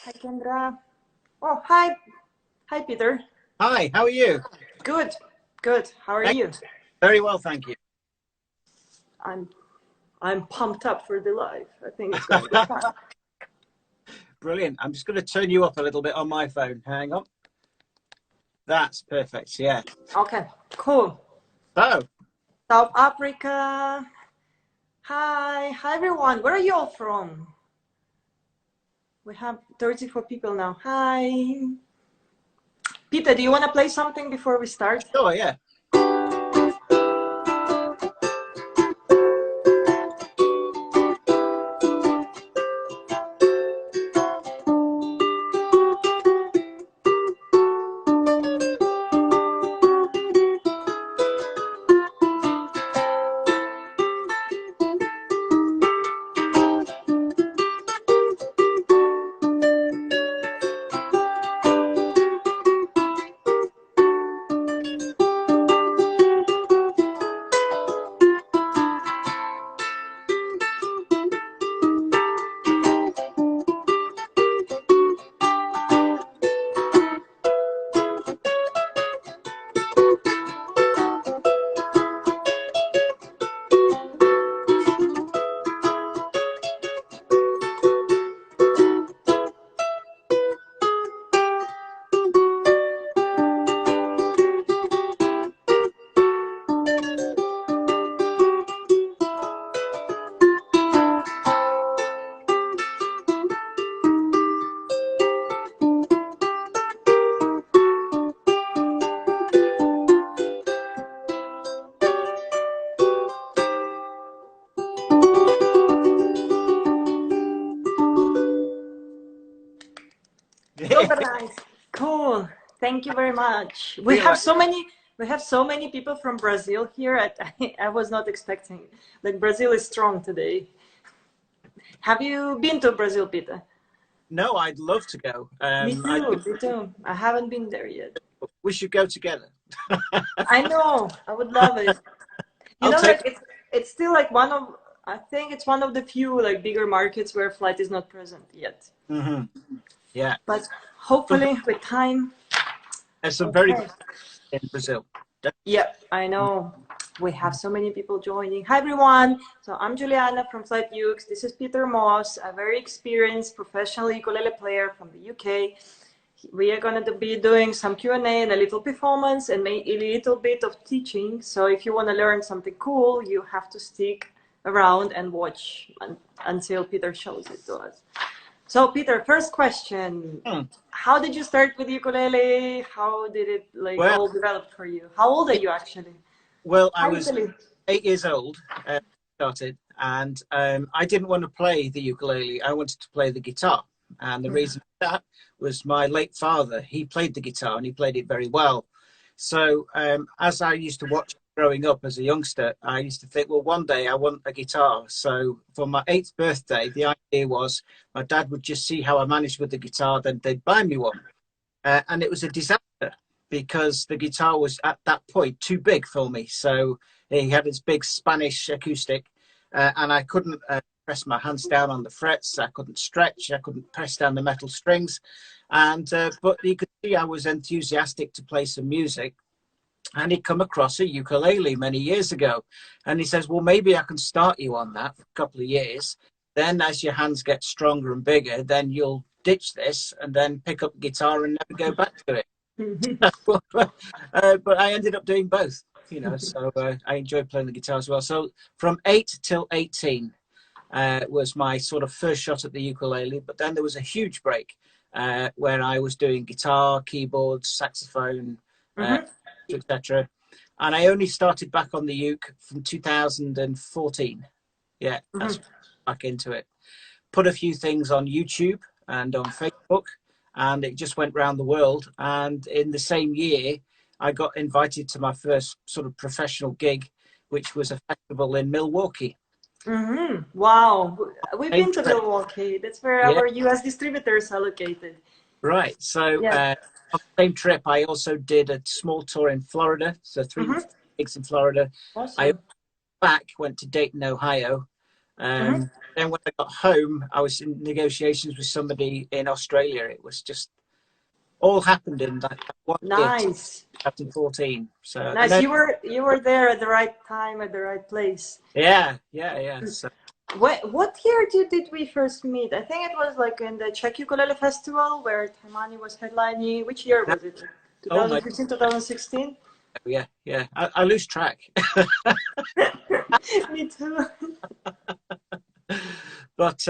Hi, Kendra. Oh, hi. Hi, Peter. Hi, how are you? Good. Good. How are you? Very well, thank you. I'm I'm pumped up for the live. I think it's going to be fun. Brilliant. I'm just going to turn you up a little bit on my phone. Hang on. That's perfect. Yeah. Okay, cool. So, South Africa. Hi. Hi, everyone. Where are you all from? We have 34 people now. Hi. Peter, do you want to play something before we start? sure, yeah. Organized. Cool. Thank you very much. We Feel have like, so many people from Brazil here. I was not expecting. Like Brazil is strong today. Have you been to Brazil, Peter? no, I'd love to go. Me too. Me too. I haven't been there yet. We should go together. I know. I would love it. You I'll know, take. like it's still like one of. I think it's one of the few like bigger markets where flight is not present yet. Hmm. Yeah. But hopefully with time. There's some very Okay. good in Brazil. Yep, I know. We have so many people joining. Hi, everyone. So I'm Juliana from Flight Ukes. This is Peter Moss, a very experienced professional ukulele player from the UK. We are going to be doing some Q&A and a little performance and a little bit of teaching. So if you want to learn something cool, you have to stick around and watch until Peter shows it to us. So Peter, first question. How did you start with ukulele? How did it Well, all develop for you? How old are you actually? I Hi, was Italy. 8 years old, started, and I didn't want to play the ukulele. I wanted to play the guitar. And the reason for that was my late father. He played the guitar and he played it very well. So as I used to watch growing up as a youngster, I used to think, well, one day I want a guitar. So for my 8th birthday, the idea was my dad would just see how I managed with the guitar, then they'd buy me one. And it was a disaster because the guitar was at that point too big for me. So he had his big Spanish acoustic, and I couldn't press my hands down on the frets. I couldn't stretch. I couldn't press down the metal strings. And but you could see I was enthusiastic to play some music. And he'd come across a ukulele many years ago. And he says, well, maybe I can start you on that for a couple of years. Then as your hands get stronger and bigger, then you'll ditch this and then pick up the guitar and never go back to it. But I ended up doing both, so I enjoyed playing the guitar as well. So from 8 till 18 was my sort of first shot at the ukulele. But then there was a huge break where I was doing guitar, keyboards, saxophone, etc. And I only started back on the uke from 2014. Yeah, that's back into it. Put a few things on YouTube and on Facebook, and it just went round the world. And in the same year, I got invited to my first sort of professional gig, which was a festival in Milwaukee. Wow, we've been to Milwaukee. That's where Yeah. our US distributors are located. Right. So Yeah. on the same trip, I also did a small tour in Florida. So 3 gigs in Florida. Awesome. I went to Dayton, Ohio, Mhm. Then when I got home, I was in negotiations with somebody in Australia. It was just all happened in that one year, Nice. 2014. So, and Nice. then, You were there at the right time at the right place. yeah. So, What year did we first meet? I think it was like in the Czech Ukulele Festival where Taimani was headlining. Which year was it? oh my, 2015, 2016? yeah. I lose track. Me too. But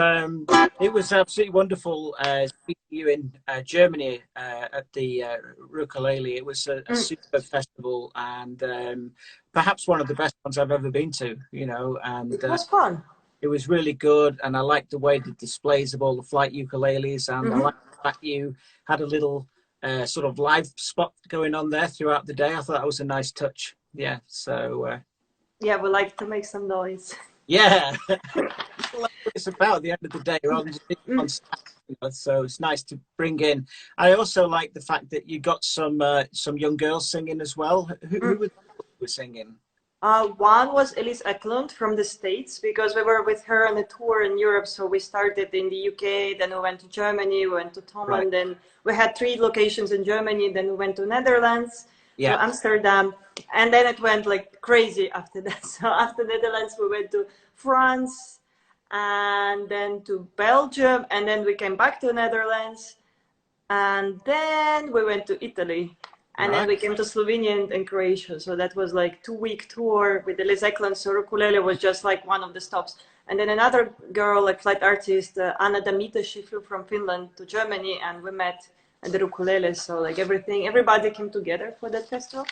it was absolutely wonderful speaking to you in Germany at the Ukulele. It was a super festival and perhaps one of the best ones I've ever been to, you know, and It was fun. it was really good. And I liked the way the displays of all the flight ukuleles, and I Hmm. liked the fact you had a little sort of live spot going on there throughout the day. I thought that was a nice touch. Yeah, so Yeah, we like to make some noise. yeah. Well, that's what it's about at the end of the day, rather than just being on Mm. staff, you know, so it's nice to bring in. I also like the fact that you got some young girls singing as well. Who Mm. were singing? One was Elise Eklund from the States because we were with her on a tour in Europe. So we started in the UK, then we went to Germany, we went to Right. Thailand, then we had 3 locations in Germany, then we went to Netherlands, to Yeah. Amsterdam, and then it went like crazy after that. So after Netherlands, we went to France and then to Belgium, and then we came back to Netherlands, and then we went to Italy, and then Right. we came to Slovenia and Croatia. So that was like 2 week tour with the Les Eklund. So ukulele was just like one of the stops. And then another girl, like flight artist, Anna Damita, she flew from Finland to Germany, and we met at the ukulele. So like everybody came together for that festival.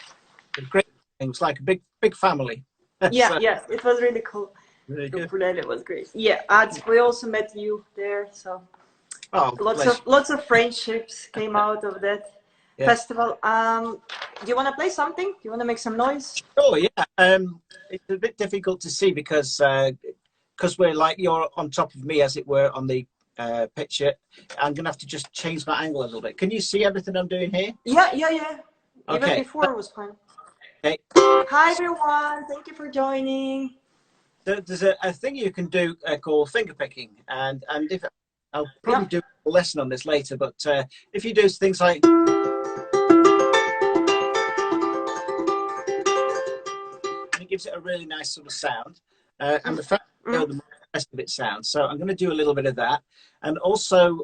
Great. It was like a big family. Yeah, So yeah, it was really cool. really good. Ukulele was great. Yeah, we also met you there. So Oh, lots bless of you. lots of friendships came out of that Yeah. festival. Do you want to play something? Do you want to make some noise? Oh, yeah. It's a bit difficult to see because we're like you're on top of me, as it were, on the picture. I'm gonna have to just change my angle a little bit. Can you see everything I'm doing here? Yeah, yeah, yeah. Even Okay. before was fun. Okay. Hi everyone, thank you for joining. There's a thing you can do called finger picking, and if I'll Yeah. probably do a lesson on this later, but if you do things like it gives it a really nice sort of sound, and the fact Mm. the rest of it sounds. So I'm going to do a little bit of that, and also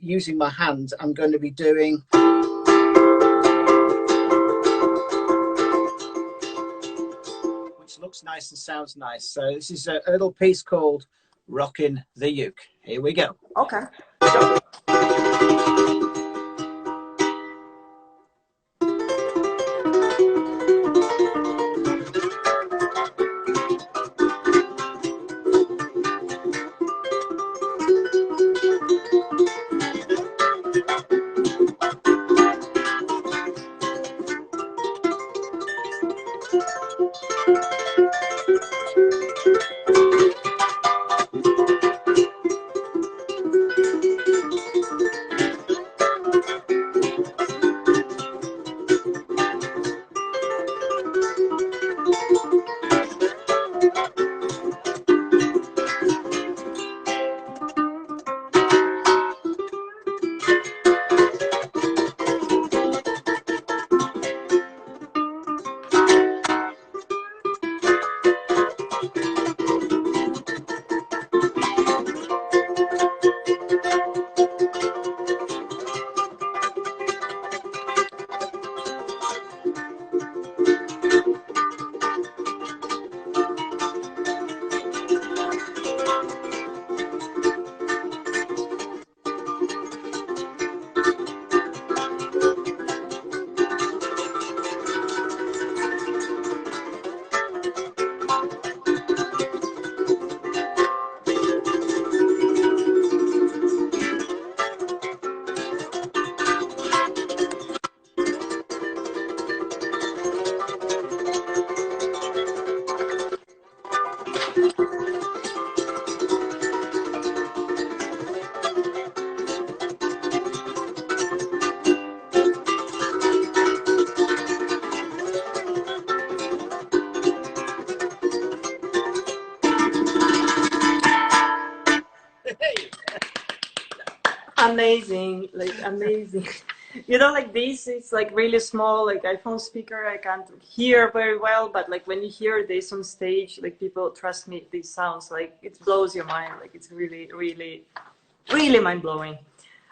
using my hand, I'm going to be doing. Which looks nice and sounds nice. So this is a little piece called "Rockin' the Uke." Here we go. Okay. amazing, like amazing. You know, like this, it's like really small, like iPhone speaker. I can't hear very well, but like when you hear this on stage, like people, trust me, this sounds like it blows your mind. Like it's really, really, really mind blowing.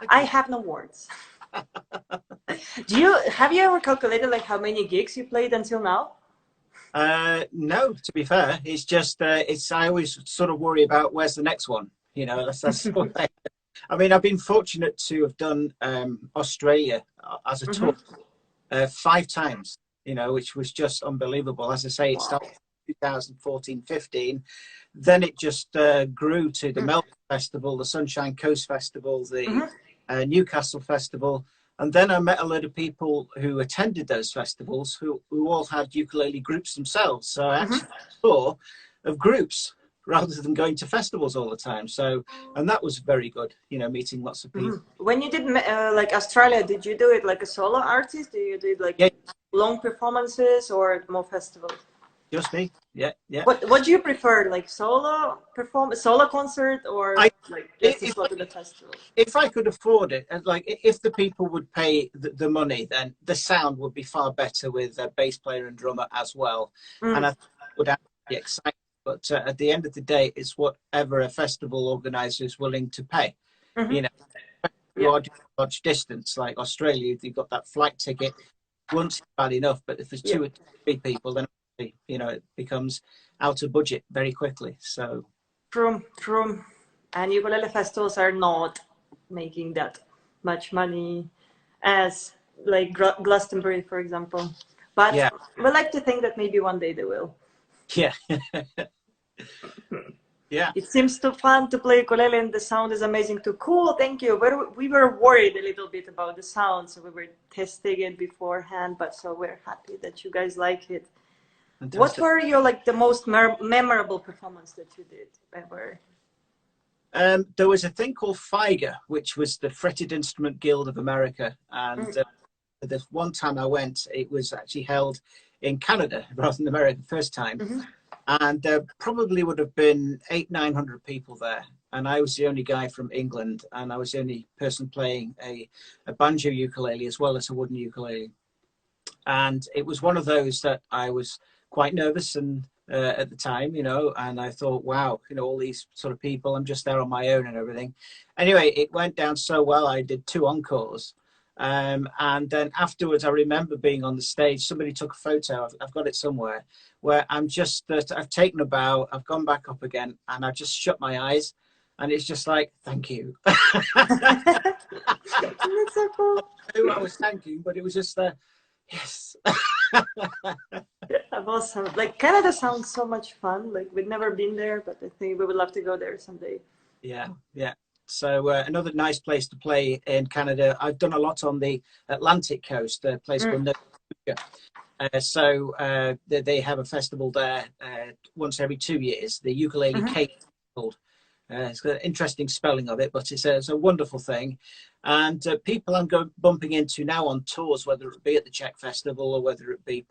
I have no words. Have you ever calculated like how many gigs you played until now? No, to be fair, it's just I always sort of worry about where's the next one. You know, that's what I mean. I've been fortunate to have done Australia as a tour 5 times. You know, which was just unbelievable. As I say, it started in 2014-15. Then it just grew to the Melbourne Festival, the Sunshine Coast Festival, the Newcastle Festival. And then I met a lot of people who attended those festivals who all had ukulele groups themselves. So I actually saw of groups rather than going to festivals all the time. So, and that was very good, you know, meeting lots of people. When you did like Australia, did you do it like a solo artist? Do you do like long performances or more festivals? Just me, yeah. What do you prefer, like solo concert, or like just to go to the festival? If I could afford it, and like if the people would pay the money, then the sound would be far better with a bass player and drummer as well, and I would have the excitement. But at the end of the day, it's whatever a festival organizer is willing to pay. You know, large distance like Australia, you've got that flight ticket. Once bad enough, but if there's 2 or 3 people, then you know, it becomes out of budget very quickly. So true. And ukulele festivals are not making that much money as like Glastonbury, for example. But we like to think that maybe one day they will. Yeah. Yeah. It seems too fun to play ukulele, and the sound is amazing too. Cool, thank you. We were worried a little bit about the sound, so we were testing it beforehand. But so we're happy that you guys like it. Fantastic. What were your like the most memorable performance that you did ever? There was a thing called FIGA, which was the Fretted Instrument Guild of America, and the one time I went, it was actually held in Canada rather than America the first time, and there probably would have been 800-900 people there, and I was the only guy from England, and I was the only person playing a banjo ukulele as well as a wooden ukulele, and it was one of those that I was quite nervous and at the time, you know, and I thought, wow, you know, all these sort of people, I'm just there on my own and everything. Anyway, it went down so well. I did 2 encores. And then afterwards, I remember being on the stage. Somebody took a photo. I've got it somewhere where I'm just, I've taken a bow. I've gone back up again and I've just shut my eyes. And it's just like, thank you. That's so cool. I knew I was thanking, but it was just yes. Awesome. Like Canada sounds so much fun. Like we've never been there, but I think we would love to go there someday. Yeah. So another nice place to play in Canada. I've done a lot on the Atlantic coast, a place called Nova Scotia. They have a festival there once every 2 years. The Ukulele Cape called. It's got an interesting spelling of it, but it's a wonderful thing. And people I'm bumping into now on tours, whether it be at the Czech Festival or whether it be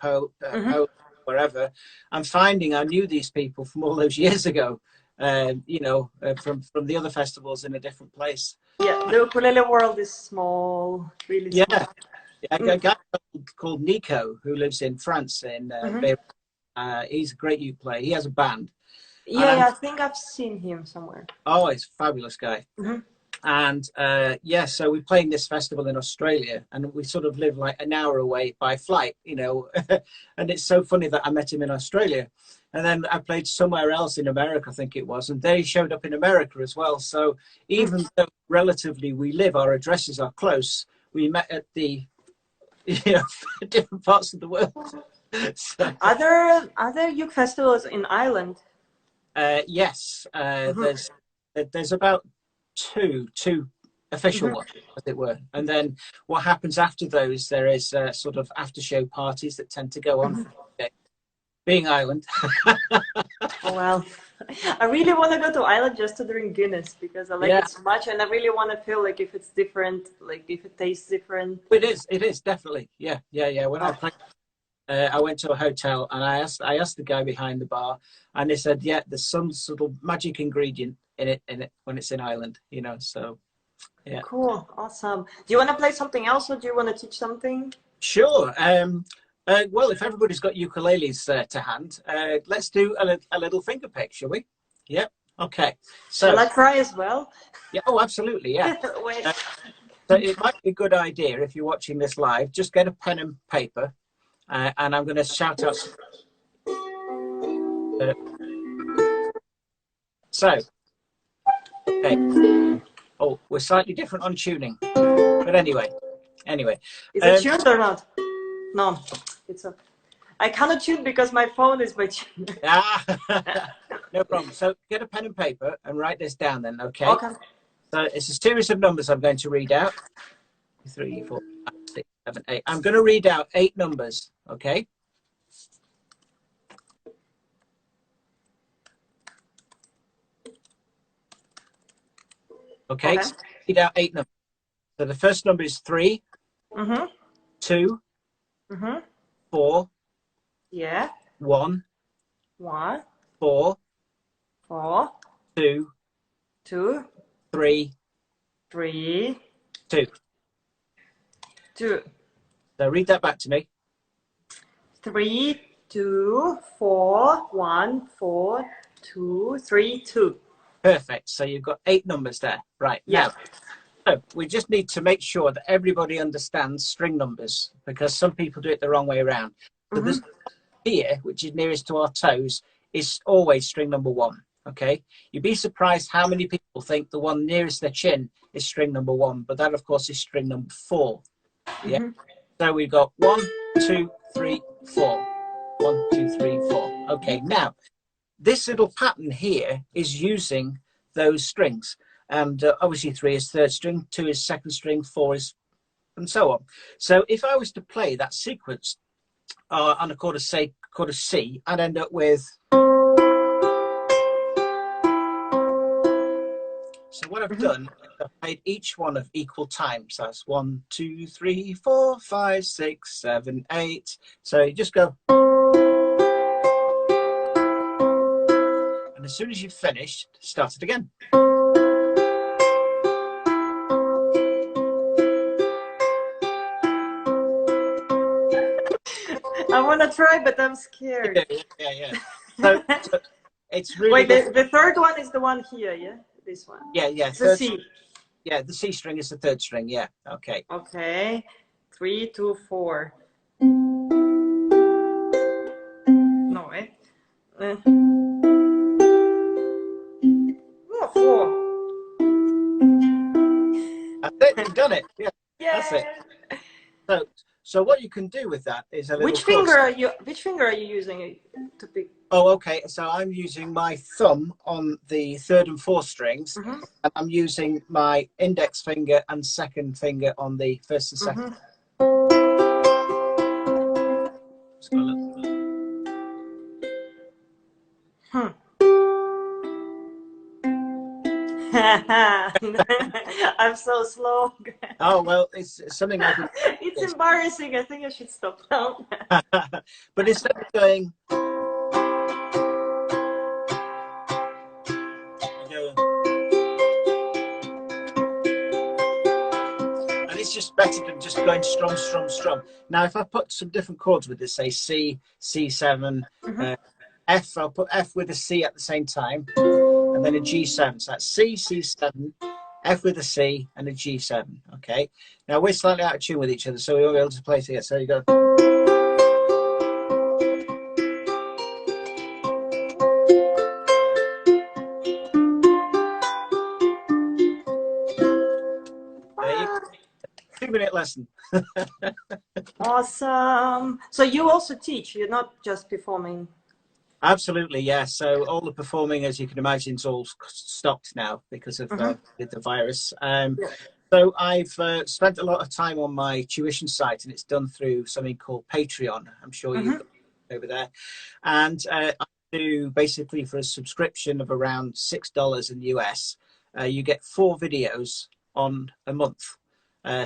wherever, I'm finding I knew these people from all those years ago, you know, from the other festivals in a different place. Yeah, the ukulele world is small, really small. Yeah, a guy called Nico who lives in France in Beirut. He's a great ukulele player. He has a band. Yeah, I think I've seen him somewhere. Oh, he's a fabulous guy. And so we're playing this festival in Australia, and we sort of live like an hour away by flight, you know. And it's so funny that I met him in Australia, and then I played somewhere else in America, I think it was, and they showed up in America as well. So even though relatively we live, our addresses are close, we met at the different parts of the world. So, other uke festivals in Ireland? Yes, there's about two official ones, as it were, and then what happens after those? There is sort of after show parties that tend to go on. For being Ireland. Oh, well, I really want to go to Ireland just to drink Guinness because I like it so much, and I really want to feel like if it's different, like if it tastes different. It is definitely, yeah. When I played. I went to a hotel and I asked the guy behind the bar, and they said, yeah, there's some sort of magic ingredient in it when it's in Ireland, you know. So Yeah. Cool. Awesome. Do you want to play something else, or do you want to teach something? Sure. Well, if everybody's got ukuleles to hand, let's do a little finger pick, shall we? Yep. Okay. So, Shall I try as well? yeah. Oh, absolutely. Yeah. Wait. So it might be a good idea if you're watching this live, just get a pen and paper, and I'm going to shout out. So, okay. Oh, we're slightly different on tuning, but anyway. Is it tuned or not? No, it's a. I cannot tune because my phone is by tune. No problem. So get a pen and paper and write this down then, okay? Okay. So it's a series of numbers I'm going to read out. 3, 4, 5, 6, 7, 8. I'm going to read out 8 numbers, okay? Okay, so read out 8 numbers. So the first number is 3, 2, 4, yeah, 1, 1, 4, 4, 2, 2, 3, 3, 2. 2. So read that back to me. 3, 2, 4, 1, 4, 2, 3, 2. Perfect. So you've got 8 numbers there. Right. Yeah. Now, so we just need to make sure that everybody understands string numbers, because some people do it the wrong way around. So this here, which is nearest to our toes, is always string number 1. Okay. You'd be surprised how many people think the one nearest their chin is string number 1, but that of course is string number 4. Yeah. So we've got 1, 2, 3, 4. 1, 2, 3, 4. Okay. Now, this little pattern here is using those strings. And obviously 3 is third string, 2 is second string, 4 is, and so on. So if I was to play that sequence on a chord of C, I'd end up with. So what I've done, I've played each one of equal time. So that's 1, 2, 3, 4, 5, 6, 7, 8. So you just go. And as soon as you've finished, start it again. I want to try, but I'm scared. Yeah. So it's really. Wait, the third one is the one here, yeah? This one. Yeah. The C. Yeah, the C string is the third string. Yeah. Okay. Okay. 3, 2, 4. No, eh? Oh, 4. That's it. You've done it. Yeah. Yeah. That's it. So what you can do with that is a little. Which finger are you using to pick? Oh, okay. So I'm using my thumb on the 3rd and 4th strings, and I'm using my index finger and second finger on the 1st and 2nd. I'm so slow. Oh well, it's something I can. It's embarrassing. I think I should stop now. But instead of going. And it's just better than just going strum, strum, strum. Now, if I put some different chords with this, say C, C7, F, I'll put F with a C at the same time, and then a G7. So that's C, C7, F with a C, and a G7. Okay. Now we're slightly out of tune with each other, so we won't be able to play together. So you go. There you go. 2-minute lesson. Awesome. So you also teach. You're not just performing. Absolutely, yeah. So all the performing, as you can imagine, is all stopped now because of the virus. So I've spent a lot of time on my tuition site, and it's done through something called Patreon. I'm sure you've got it over there. And I do basically for a subscription of around $6 in the US, you get 4 videos on a month.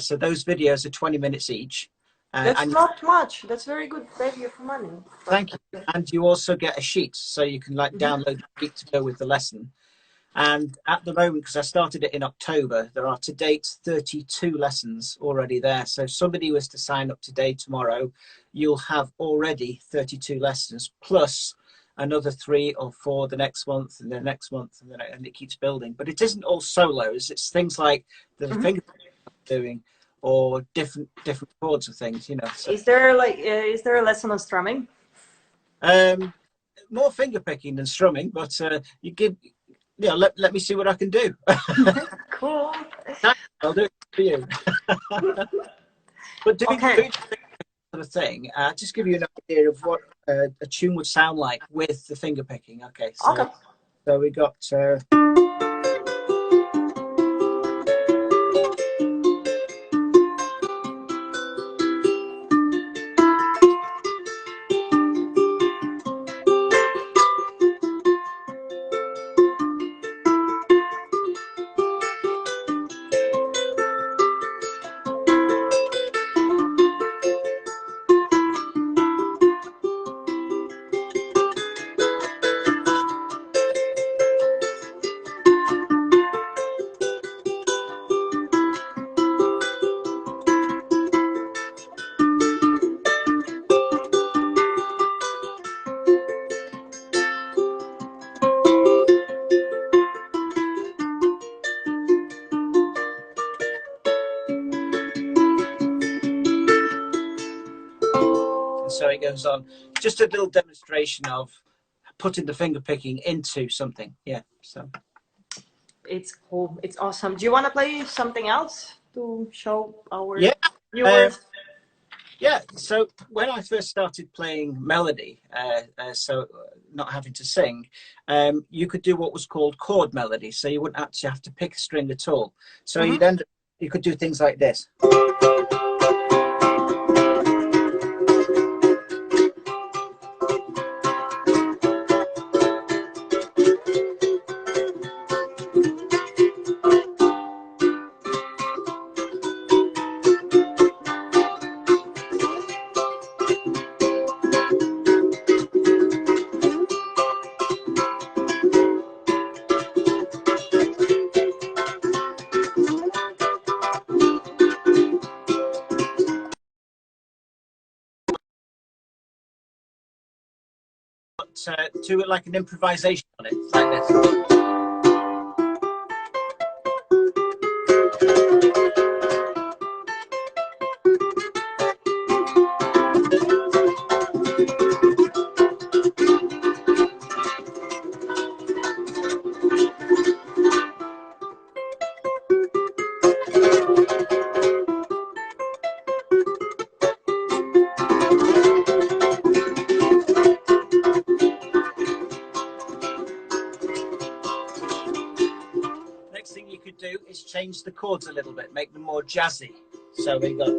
So those videos are 20 minutes each. That's not much. That's very good value for money. Thank you. And you also get a sheet, so you can like download the sheet to go with the lesson. And at the moment, because I started it in October, there are to date 32 lessons already there. So if somebody was to sign up today, tomorrow, you'll have already 32 lessons plus another 3 or 4 the next month and the next month, and it keeps building. But it isn't all solos. It's things like the finger doing or different chords of things, you know. So, is there a lesson on strumming? more finger picking than strumming, but let me see what I can do. Cool. I'll do it for you. But doing Okay. sort of thing, just give you an idea of what a tune would sound like with the finger picking. Okay, Okay. so we got. So it goes on. Just a little demonstration of putting the finger picking into something. Yeah. So It's cool. It's awesome. Do you want to play something else to show our um, viewers? yeah. So when I first started playing melody, not having to sing, you could do what was called chord melody. So you wouldn't actually have to pick a string at all. So you could do things like this. To like an improvisation on it, like this. Next thing you could do is change the chords a little bit, make them more jazzy. So we got.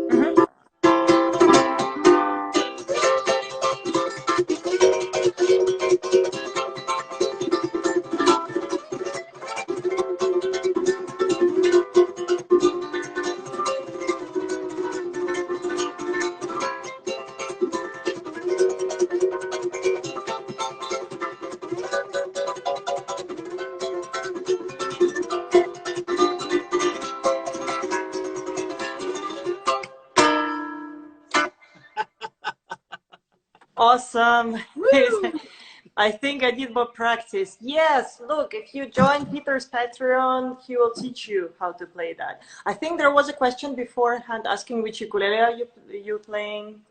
Awesome. I think I did more practice. Yes, look, if you join Peter's Patreon, he will teach you how to play that. I think there was a question beforehand asking which ukulele are you playing?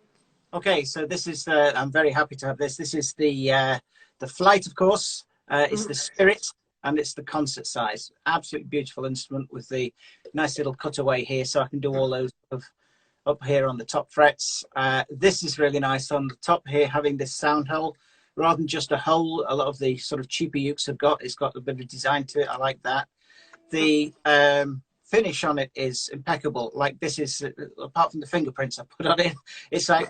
Okay, so this is I'm very happy to have this. This is the Flight, of course. It's the Spirit, and it's the concert size. Absolutely beautiful instrument with the nice little cutaway here, so I can do all those up here on the top frets. This is really nice on the top here, having this sound hole rather than just a hole. A lot of the sort of cheaper ukes have got. It's got a bit of design to it. I like that. The finish on it is impeccable. Like this is, apart from the fingerprints I put on it, it's like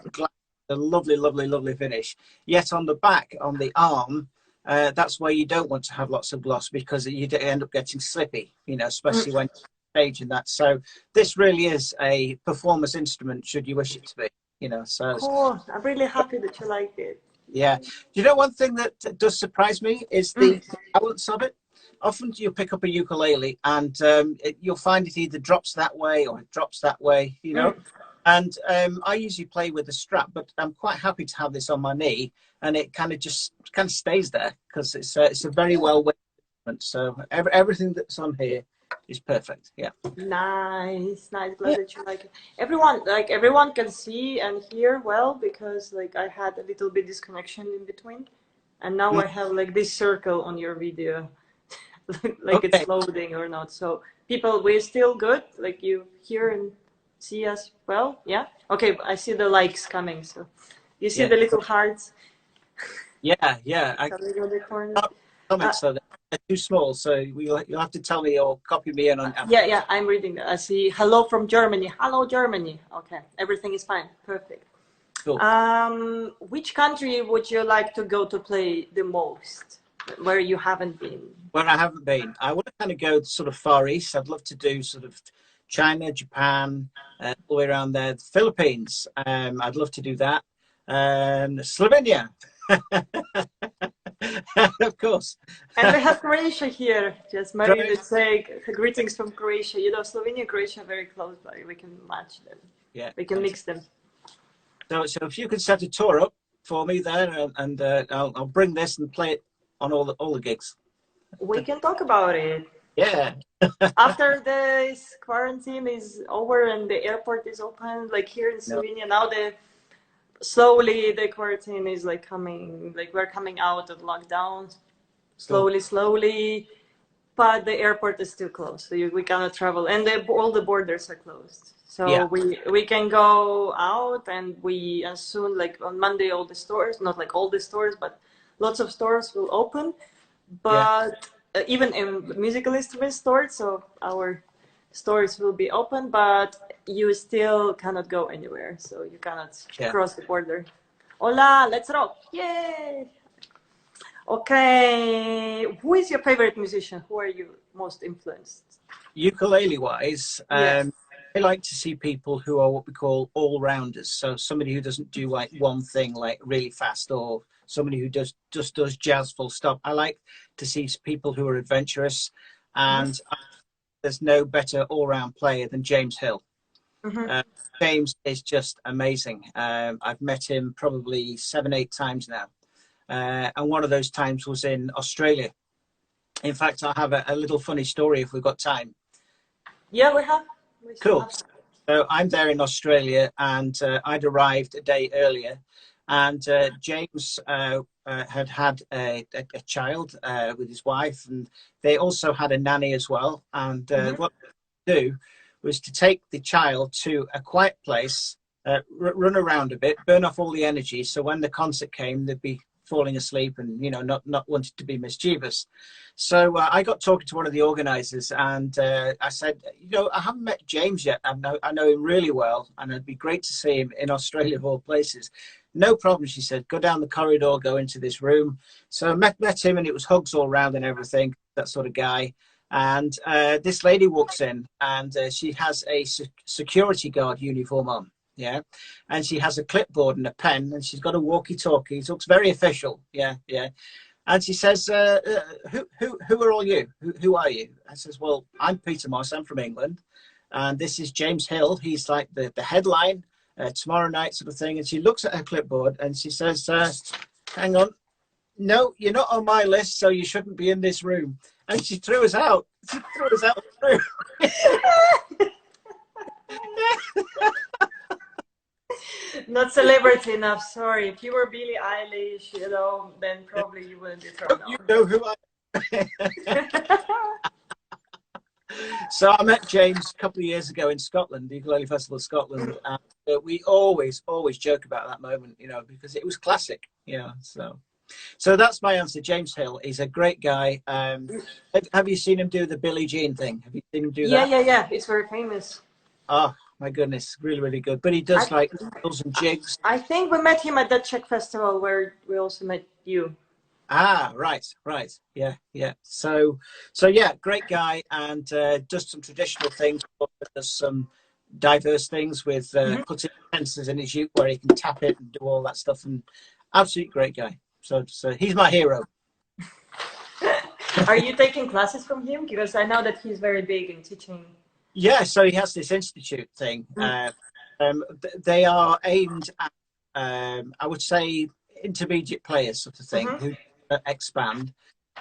a lovely, lovely, lovely finish. Yet on the back, on the arm, that's where you don't want to have lots of gloss because you end up getting slippy, you know, especially when stage and that. So this really is a performance instrument should you wish it to be, you know. So Cool. I'm really happy that you like it. yeah. You know, one thing that does surprise me is the balance of it. often you'll pick up a ukulele and you'll find it either drops that way or it drops that way, you know. And I usually play with a strap, but I'm quite happy to have this on my knee, and it kind of stays there because it's a very well weighted instrument. So everything that's on here is perfect. Yeah. Nice. Glad that you like it. Everyone can see and hear well because like I had a little bit disconnection in between, and now I have like this circle on your video, like Okay. it's loading or not. So people, we're still good. Like you hear and see us well. Yeah. Okay. I see the likes coming. So you see the little hearts. Yeah. Yeah. I can't comment, so they're too small. So you'll have to tell me or copy me in on. Yeah, I'm reading that. I see hello from Germany. Hello, Germany. Okay, everything is fine. Perfect. Cool. Which country would you like to go to play the most, where you haven't been? Where I haven't been, I want to kind of go sort of Far East. I'd love to do sort of China, Japan, all the way around there. The Philippines, I'd love to do that. Slovenia. Of course. And we have Croatia here. Just Marie would say greetings from Croatia. You know, Slovenia, Croatia, very close by. We can match them. Yeah, we can mix them. So if you could set a tour up for me there, and I'll bring this and play it on all the gigs. We can talk about it. Yeah. After this quarantine is over and the airport is open, like here in Slovenia, now slowly the quarantine is like coming, like we're coming out of lockdown, slowly, but the airport is still closed, so we cannot travel, and all the borders are closed. So we can go out, and as soon, like on Monday, all the stores, not like all the stores, but lots of stores will open, but even in musical instrument stores, so our stores will be open, but you still cannot go anywhere, so you cannot cross the border. Hola, let's rock! Yay! Okay, who is your favorite musician? Who are you most influenced? Ukulele wise, I like to see people who are what we call all-rounders. So somebody who doesn't do like one thing like really fast, or somebody who just does jazz full stop. I like to see people who are adventurous, and there's no better all-round player than James Hill. James is just amazing. I've met him probably 7-8 times now, and one of those times was in Australia. In fact, I have a little funny story if we've got time. Yeah, we have. Cool. So I'm there in Australia, and I'd arrived a day earlier, and James had a child with his wife, and they also had a nanny as well. And what they do was to take the child to a quiet place, run around a bit, burn off all the energy, so when the concert came, they'd be falling asleep and, you know, not wanting to be mischievous. So I got talking to one of the organizers, and I said, you know, I haven't met James yet. I know him really well, and it'd be great to see him in Australia of all places. No problem, she said. Go down the corridor, go into this room. So I met him, and it was hugs all around and everything, that sort of guy. And this lady walks in, and she has a security guard uniform on. Yeah, and she has a clipboard and a pen, and she's got a walkie-talkie. It looks very official. Yeah. And she says, "Who are all you? Who are you?" I says, "Well, I'm Peter Moss. I'm from England, and this is James Hill. He's like the headline tomorrow night, sort of thing." And she looks at her clipboard and she says, "Hang on, no, you're not on my list, so you shouldn't be in this room." And she threw us out. She threw us out of the room. Not celebrity enough, sorry. If you were Billie Eilish, you know, then probably you wouldn't be thrown out. You know who I am. So I met James a couple of years ago in Scotland, the Ukulele Festival of Scotland, and we always joke about that moment, you know, because it was classic, you know. So that's my answer. James Hill is a great guy. Have you seen him do the Billie Jean thing? Have you seen him do that? Yeah. It's very famous. Oh my goodness, really good. But he does like fills and jigs. I think we met him at that Czech festival where we also met you. Ah, right. Yeah. So yeah, great guy, and does some traditional things, but does some diverse things with putting sensors in his uke where he can tap it and do all that stuff, and absolutely great guy. So he's my hero. Are you taking classes from him? Because I know that he's very big in teaching. Yeah, so he has this institute thing. They are aimed at, I would say, intermediate players, sort of thing, who expand.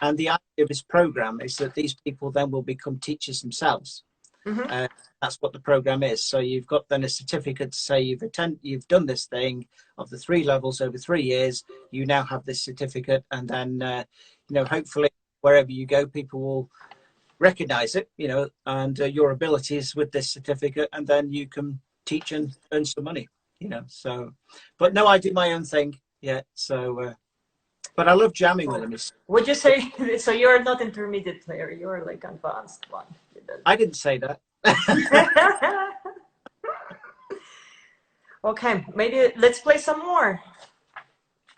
And the idea of this program is that these people then will become teachers themselves. That's what the program is. So you've got then a certificate to say you've done this thing of the 3 levels over 3 years. You now have this certificate, and then hopefully wherever you go, people will recognize it, and your abilities with this certificate, and then you can teach and earn some money, So, but no, I do my own thing. Yeah. So, but I love jamming with him. Would you say so? You're not intermediate player. You're like advanced one. I didn't say that. Okay, maybe let's play some more.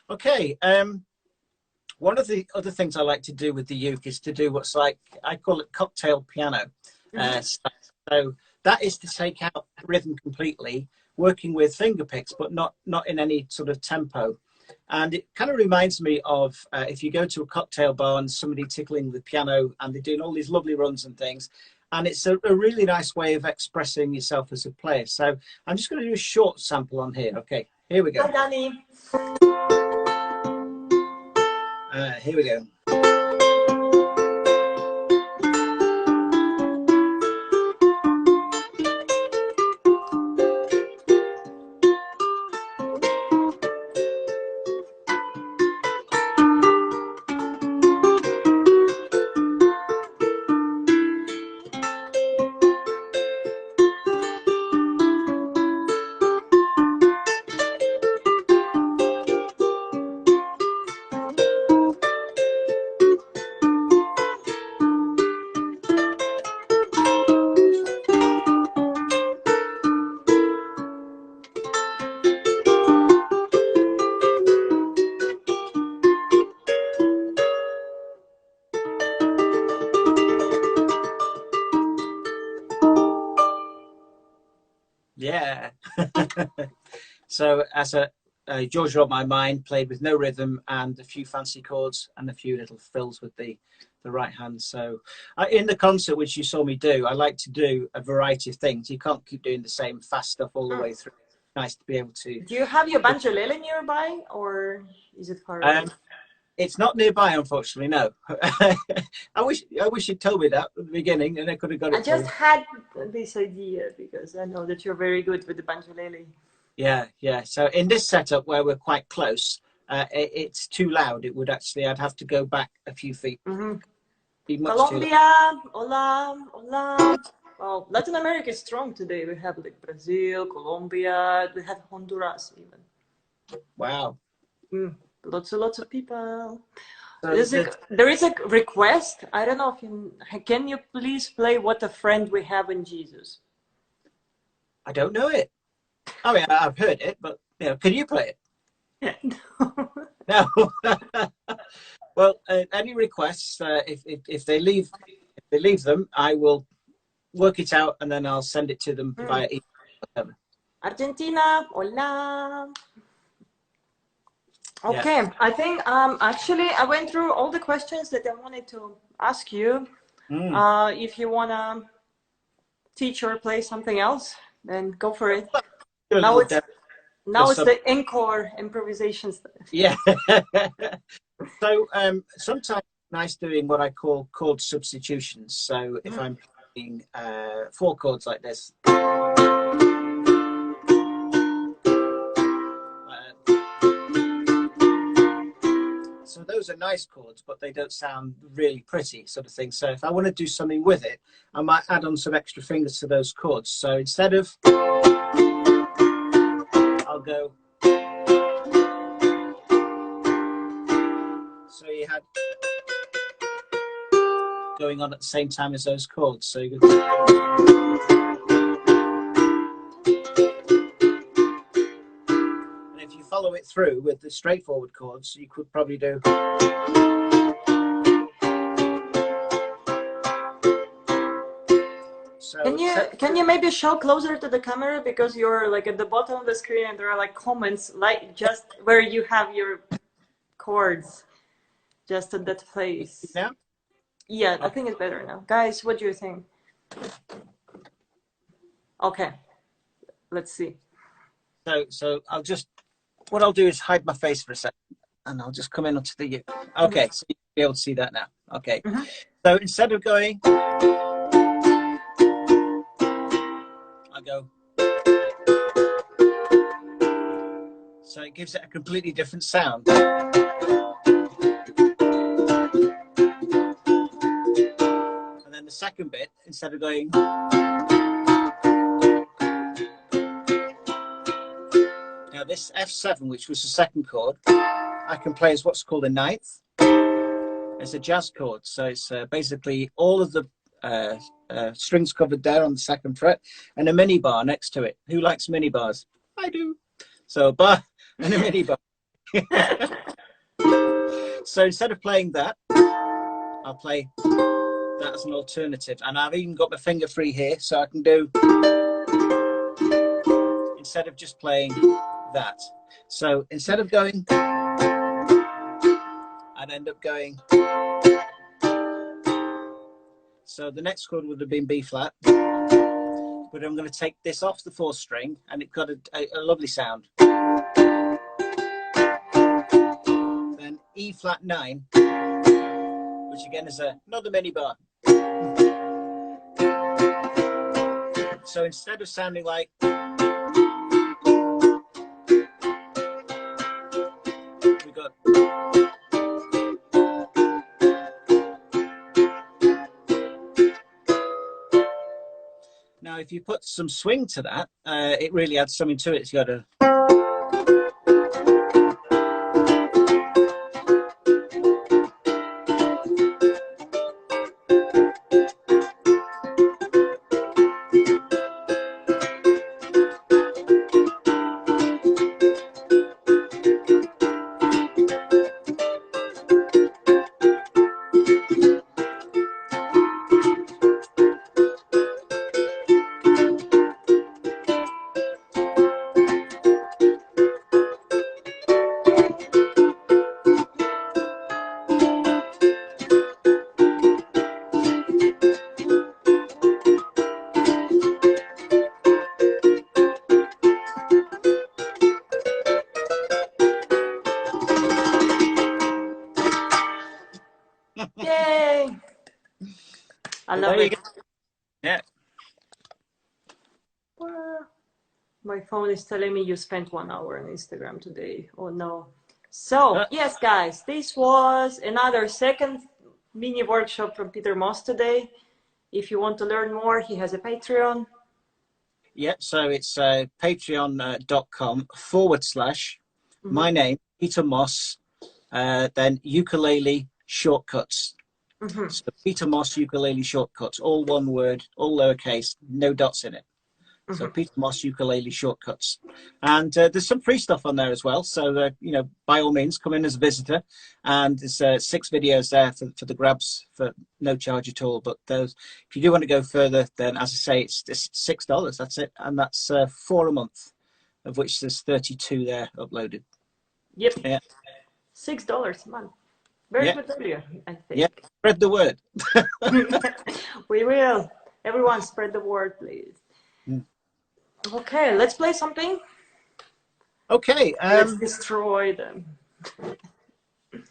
Okay. One of the other things I like to do with the uke is to do what's like, I call it cocktail piano. So that is to take out rhythm completely, working with finger picks, but not in any sort of tempo. And it kind of reminds me of if you go to a cocktail bar and somebody tickling the piano and they're doing all these lovely runs and things. And it's a really nice way of expressing yourself as a player. So I'm just going to do a short sample on here. Okay, here we go. Hi, Danny. Here we go. Yeah. So as a Georgia on my mind, played with no rhythm and a few fancy chords and a few little fills with the right hand. So in the concert, which you saw me do, I like to do a variety of things. You can't keep doing the same fast stuff all the way through. It's nice to be able to. Do you have your ukulele nearby, or is it far away? It's not nearby, unfortunately. No. I wish you'd told me that at the beginning, and I could have got it. I just had this idea because I know that you're very good with the ukulele. Yeah. So in this setup where we're quite close, it's too loud. It would actually, I'd have to go back a few feet. Be much Colombia, hola, hola. Well, Latin America is strong today. We have like Brazil, Colombia, we have Honduras even. Wow. Lots of people. So there is a request. I don't know if can you please play What a Friend We Have in Jesus? I don't know it. I mean, I've heard it, but can you play it? No. Well, any requests? If they leave them, I will work it out and then I'll send it to them via email. Whatever. Argentina, hola. Okay, yeah. I think actually I went through all the questions that I wanted to ask you. If you wanna teach or play something else, then go for it. Now it's the encore improvisation stuff. Yeah. So sometimes it's nice doing what I call chord substitutions. So if I'm playing 4 chords like this. So those are nice chords, but they don't sound really pretty, sort of thing. So if I want to do something with it, I might add on some extra fingers to those chords. So instead of, I'll go. So you had going on at the same time as those chords. So you could. Follow it through with the straightforward chords, you could probably do. So can you maybe show closer to the camera, because you're like at the bottom of the screen and there are like comments like just where you have your chords just at that place. Now? Yeah, I think it's better now. Guys, what do you think? Okay, let's see. So what I'll do is hide my face for a second, and I'll just come in onto the uke. Okay, so you'll be able to see that now. Okay, so instead of going, I go. So it gives it a completely different sound. And then the second bit, instead of going, now this F7, which was the second chord, I can play as what's called a ninth. It's a jazz chord, so it's basically all of the strings covered there on the second fret, and a mini bar next to it. Who likes mini bars? I do. So a bar and a mini bar. So instead of playing that, I'll play that as an alternative, and I've even got my finger free here, so I can do, instead of just playing that. So instead of going, I'd end up going. So the next chord would have been B flat, but I'm going to take this off the fourth string, and it got a lovely sound. Then E flat 9, which again is another mini bar. So instead of sounding like, we got. Now, if you put some swing to that, it really adds something to it. It's got a. Yay! I love it. Yeah. My phone is telling me you spent 1 hour on Instagram today. Oh no. So, yes, guys, this was another second mini workshop from Peter Moss today. If you want to learn more, he has a Patreon. Yeah, so it's patreon.com/, my name, Peter Moss, then ukulele shortcuts. So Peter Moss ukulele shortcuts, all one word, all lowercase, no dots in it. So Peter Moss ukulele shortcuts, and there's some free stuff on there as well. So you know, by all means, come in as a visitor, and there's 6 videos there for the grabs for no charge at all. But those, if you do want to go further, then as I say, it's $6. That's it, and that's 4 a month, of which there's 32 there uploaded. Yep. Yeah. $6 a month. Very good value, I think. Yeah. Spread the word. We will. Everyone, spread the word, please. Okay, let's play something. Okay. Let's destroy them.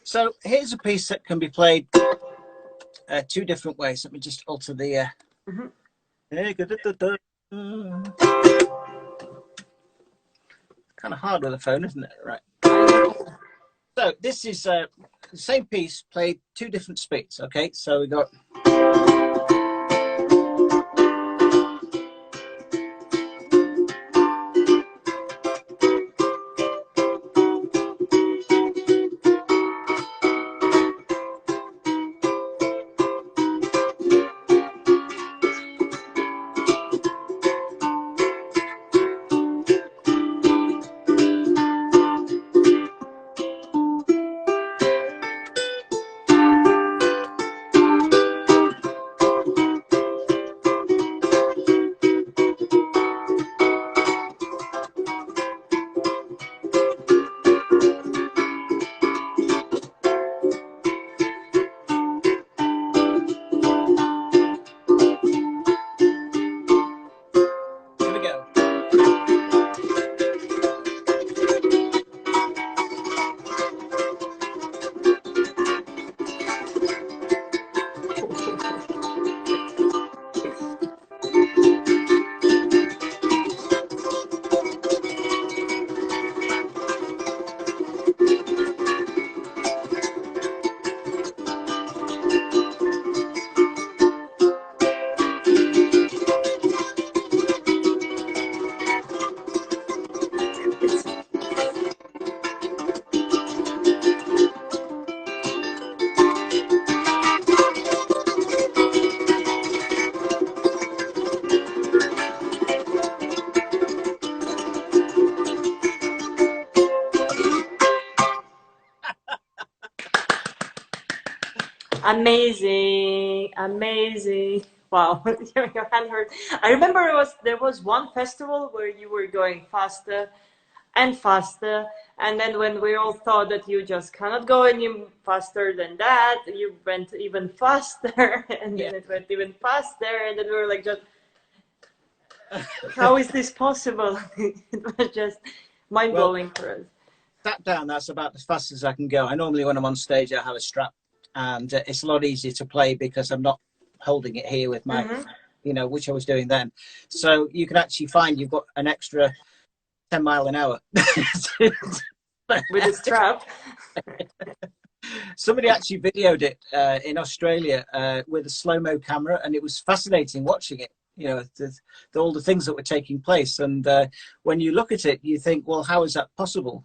So here's a piece that can be played 2 different ways. Let me just alter the. Kind of hard with the phone, isn't it? Right. So this is the same piece played 2 different speeds. Okay, so we got. Amazing, amazing. Wow, your hand hurt. I remember there was one festival where you were going faster and faster, and then when we all thought that you just cannot go any faster than that, you went even faster, and Yeah. then it went even faster, and then we were like, just how is this possible? It was just mind Well, blowing for us. sat down, that's about as fast as I can go. I normally, when I'm on stage, I have a strap, and it's a lot easier to play because I'm not holding it here with my, which I was doing then. So you can actually find you've got an extra 10 mile an hour. With a strap. Somebody actually videoed it in Australia with a slow-mo camera, and it was fascinating watching it. All the things that were taking place, and when you look at it, you think, well, how is that possible?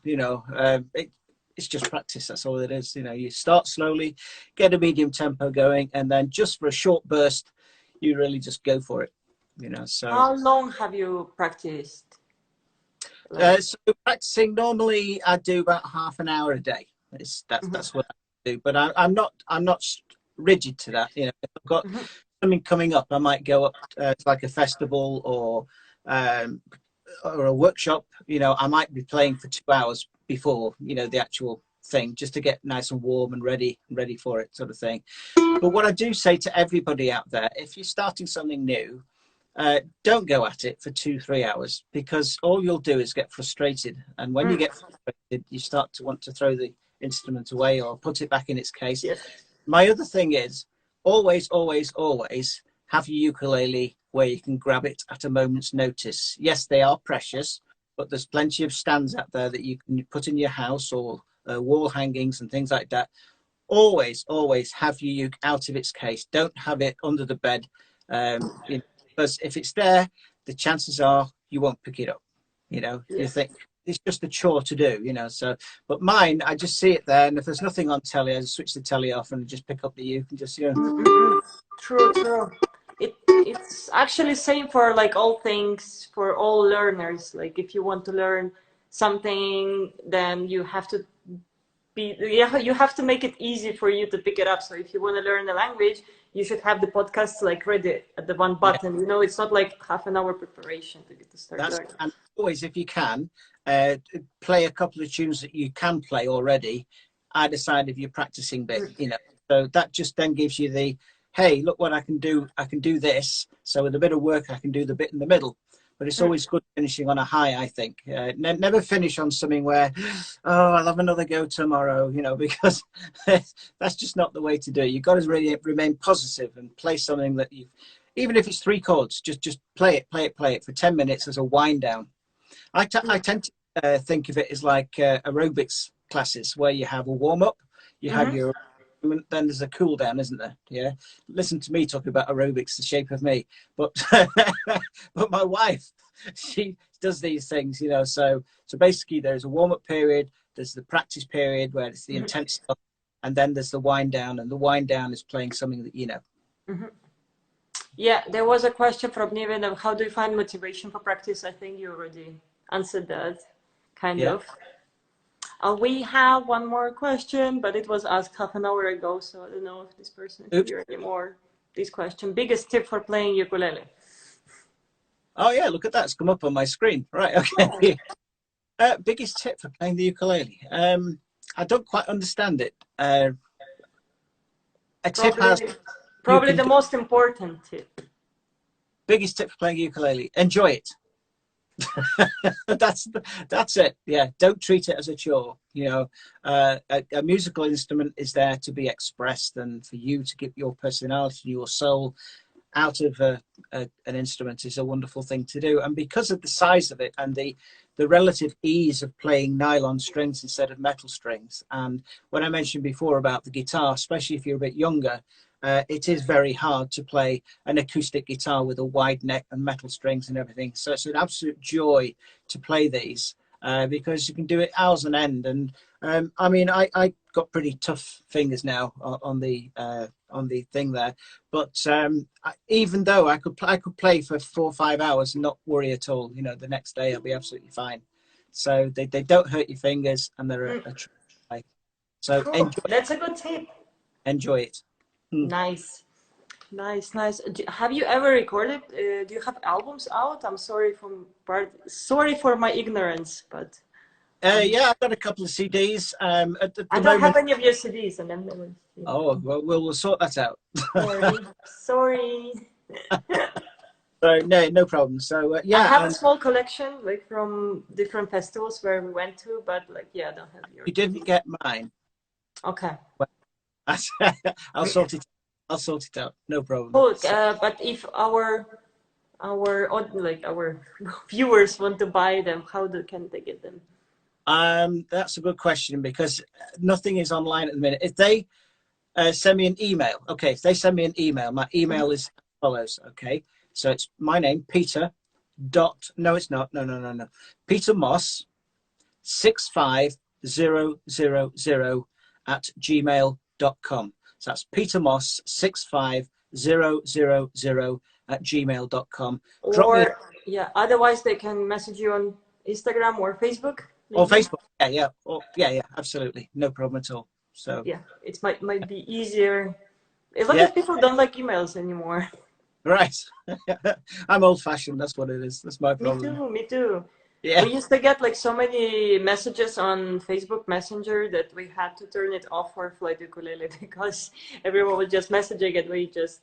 It's just practice. That's all it is. You start slowly, get a medium tempo going, and then just for a short burst, you really just go for it. So how long have you practiced? So practicing, normally I do about half an hour a day. That's what I do, but I'm not rigid to that. If I've got something coming up, I might go up to like a festival or a workshop. I might be playing for 2 hours before the actual thing, just to get nice and warm and ready for it, sort of thing. But what I do say to everybody out there, if you're starting something new, don't go at it for 2-3 hours, because all you'll do is get frustrated. And when you get frustrated, you start to want to throw the instrument away or put it back in its case. Yes. My other thing is always have your ukulele where you can grab it at a moment's notice. Yes, they are precious, but there's plenty of stands out there that you can put in your house, or wall hangings and things like that. Always have your uke out of its case. Don't have it under the bed. Because if it's there, the chances are you won't pick it up. You think it's just a chore to do, so, but mine, I just see it there, and if there's nothing on telly, I just switch the telly off and just pick up the uke and just True. It's actually same for like all things, for all learners. Like if you want to learn something, then you have to you have to make it easy for you to pick it up. So if you want to learn a language, you should have the podcast like ready at the one button. It's not like half an hour preparation to get to start learning. And always, if you can, play a couple of tunes that you can play already either side of your practicing bit. So that just then gives you the, hey, look what I can do. I can do this. So with a bit of work, I can do the bit in the middle. But it's always good finishing on a high, I think. Never finish on something where, I'll have another go tomorrow, because that's just not the way to do it. You've got to really remain positive and play something that even if it's 3 chords, just play it for 10 minutes as a wind down. I tend to think of it as like aerobics classes, where you have a warm up, you have your, then there's a cool down, isn't there? Yeah. Listen to me talking about aerobics, the shape of me. But but my wife, she does these things, So basically, there's a warm up period, there's the practice period where it's the intense stuff, and then there's the wind down, and the wind down is playing something that Yeah, there was a question from Niven of how do you find motivation for practice? I think you already answered that, kind of. We have one more question, but it was asked half an hour ago, so I don't know if this person is here anymore. This question: biggest tip for playing ukulele? Oh yeah, look at that! It's come up on my screen. Right, okay. Biggest tip for playing the ukulele? I don't quite understand it. Probably the most important tip. Biggest tip for playing ukulele: enjoy it. That's it. Yeah, don't treat it as a chore. A musical instrument is there to be expressed, and for you to get your personality, your soul out of an instrument is a wonderful thing to do. And because of the size of it and the relative ease of playing nylon strings instead of metal strings, and when I mentioned before about the guitar, especially if you're a bit younger, it is very hard to play an acoustic guitar with a wide neck and metal strings and everything. So it's an absolute joy to play these because you can do it hours on end. And I got pretty tough fingers now on the thing there. But even though I could play for 4 or 5 hours and not worry at all, the next day I'll be absolutely fine. So they don't hurt your fingers, and they're a play. So cool. That's a good tip. Enjoy it. Nice. Nice, nice. Have you ever recorded? Do you have albums out? I'm sorry for my ignorance, but Yeah, I've got a couple of CDs. At the I don't have moment. any of your CDs, and I've never seen. Oh, well, we'll sort that out. Sorry, sorry. So no problem. So I yeah, have a small collection, like from different festivals where we went to, but like, yeah, I don't have your you didn't CD. get mine. Okay. Well, I'll sort it. I'll sort it out. No problem. Cool. So, But if our viewers want to buy them, can they get them? that's a good question because nothing is online at the minute. If they send me an email, okay. If they send me an email, my email is as follows. Okay, so it's my name, Peter. Dot. No, it's not. No. Peter Moss 65000 at gmail.com. So that's Peter Moss 65000 at gmail.com. Drop me Or yeah, otherwise they can message you on Instagram or Facebook, or LinkedIn. Facebook. Yeah, absolutely. No problem at all. So Yeah, it might be easier. A lot yeah, of people don't like emails anymore. right. I'm old fashioned. That's what it is. That's my Me problem. too, me too. Yeah. We used to get like so many messages on Facebook Messenger that we had to turn it off for flightukulele because everyone was just messaging and we just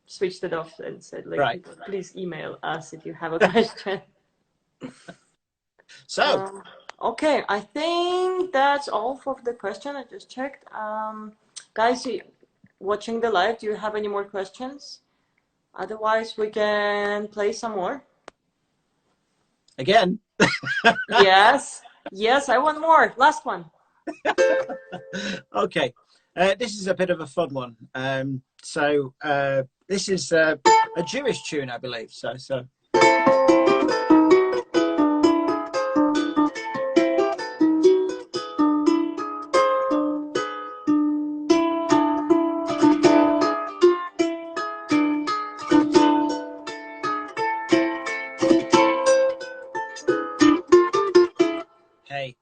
switched it off and said like, Right. people, please email us if you have a question. So Okay, I think that's all for the question. I just checked. Guys, watching the live, do you have any more questions? Otherwise, we can play some more. again. Yes, yes, I want more. Last one. Okay. This is a bit of a fun one. This is a Jewish tune, I believe. So. Hey.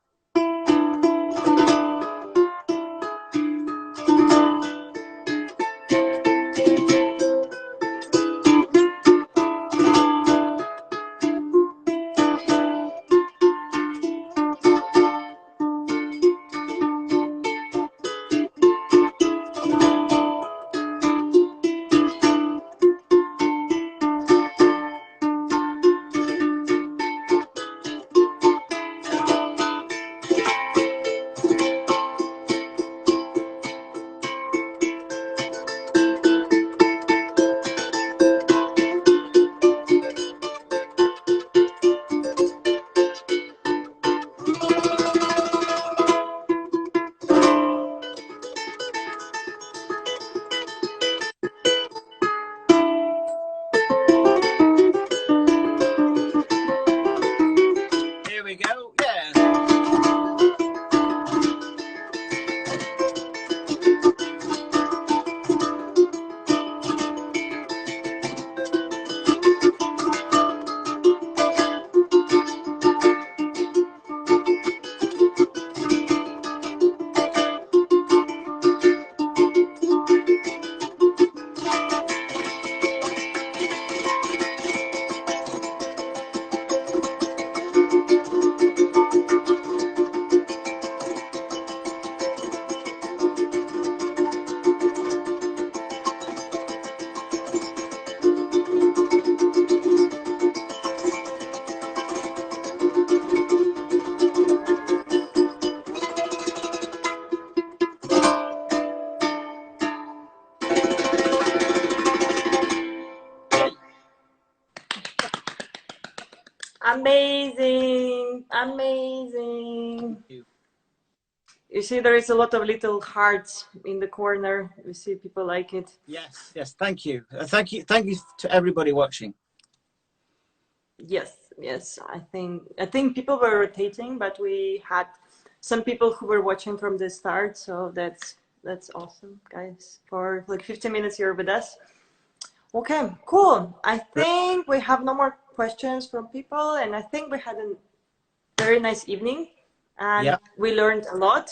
Here we go. Yeah. Amazing, amazing. You see, there is a lot of little hearts in the corner. You see, people like it. Yes. Thank you. Thank you to everybody watching. Yes, yes. I think people were rotating, but we had some people who were watching from the start. So that's awesome, guys. For like 15 minutes, you're with us. Okay, cool. I think we have no more questions from people, and I think we had a very nice evening, and Yeah. we learned a lot.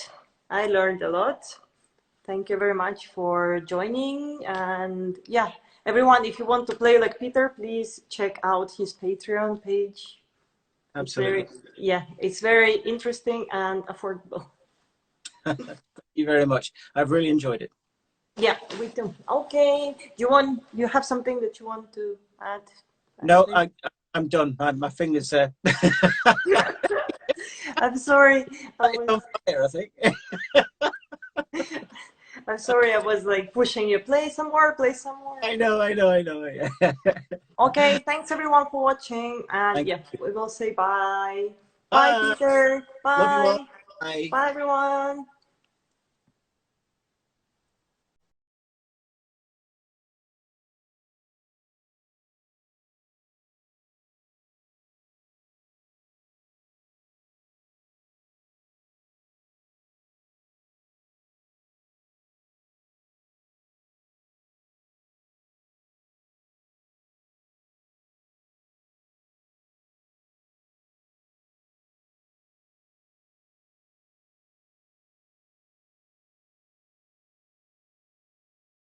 I learned a lot. Thank you very much for joining. And yeah, everyone, if you want to play like Peter, please check out his Patreon page. Absolutely. It's very interesting and affordable. Thank you very much. I've really enjoyed it. Yeah, we do. Okay. You have something that you want to add? No, I'm done. My fingers I'm sorry. on fire, I think. I'm sorry. I was like pushing you. Play some more. Play some more. I know. Okay. Thanks everyone for watching. And Thank you. we will say bye. Bye, Bye. Peter. Love you all. Bye. Bye. Bye, everyone.